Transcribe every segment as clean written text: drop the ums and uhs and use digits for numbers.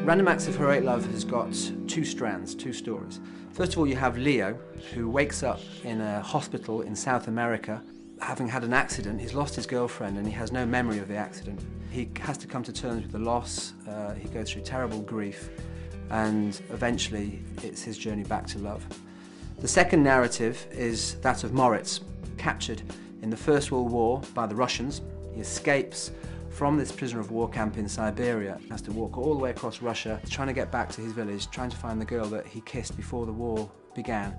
Random Acts of Heroic Love has got two strands, two stories. First of all, you have Leo, who wakes up in a hospital in South America, having had an accident. He's lost his girlfriend and he has no memory of the accident. He has to come to terms with the loss, he goes through terrible grief, and eventually it's his journey back to love. The second narrative is that of Moritz, captured in the First World War by the Russians. He escapes from this prisoner of war camp in Siberia, has to walk all the way across Russia, trying to get back to his village, trying to find the girl that he kissed before the war began,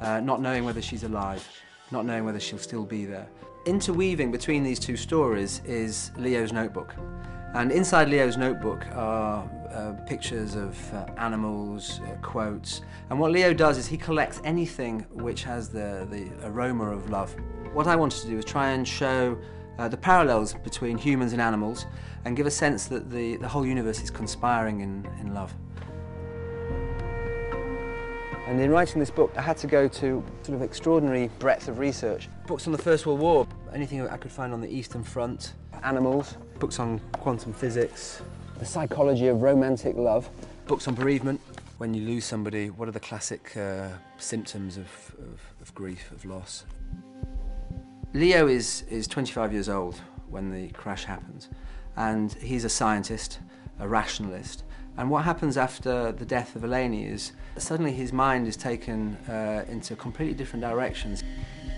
not knowing whether she's alive, not knowing whether she'll still be there. Interweaving between these two stories is Leo's notebook. And inside Leo's notebook are pictures of animals, quotes, and what Leo does is he collects anything which has the aroma of love. What I wanted to do was try and show the parallels between humans and animals and give a sense that the whole universe is conspiring in love. And in writing this book, I had to go to sort of extraordinary breadth of research. Books on the First World War, anything I could find on the Eastern Front, animals, books on quantum physics, the psychology of romantic love, books on bereavement. When you lose somebody, what are the classic symptoms of grief, of loss? Leo is 25 years old when the crash happens, and he's a scientist, a rationalist. And what happens after the death of Eleni is suddenly his mind is taken into completely different directions.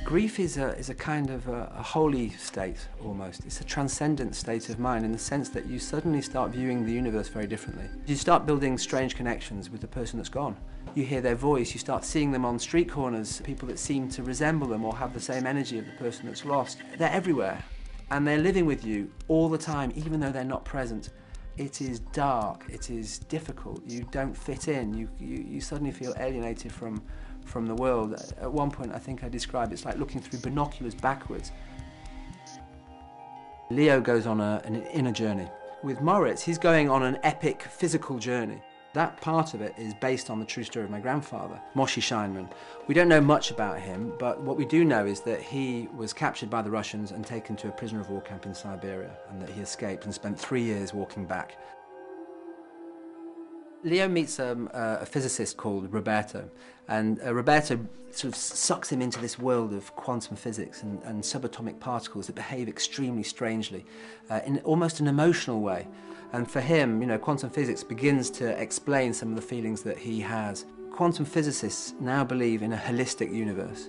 Grief is a kind of a holy state, almost. It's a transcendent state of mind in the sense that you suddenly start viewing the universe very differently. You start building strange connections with the person that's gone. You hear their voice, you start seeing them on street corners, people that seem to resemble them or have the same energy of the person that's lost. They're everywhere, and they're living with you all the time, even though they're not present. It is dark, it is difficult, you don't fit in, you suddenly feel alienated from the world. At one point, I think I described it's like looking through binoculars backwards. Leo goes on an inner journey. With Moritz, he's going on an epic physical journey. That part of it is based on the true story of my grandfather, Moshe Scheinmann. We don't know much about him, but what we do know is that he was captured by the Russians and taken to a prisoner of war camp in Siberia, and that he escaped and spent 3 years walking back. Leo meets a physicist called Roberto, and Roberto sort of sucks him into this world of quantum physics and subatomic particles that behave extremely strangely, in almost an emotional way. And for him, you know, quantum physics begins to explain some of the feelings that he has. Quantum physicists now believe in a holistic universe,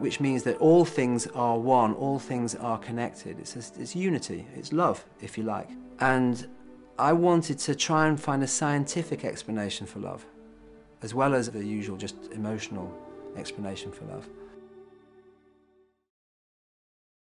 which means that all things are one, all things are connected. It's unity, it's love, if you like. And I wanted to try and find a scientific explanation for love, as well as the usual just emotional explanation for love.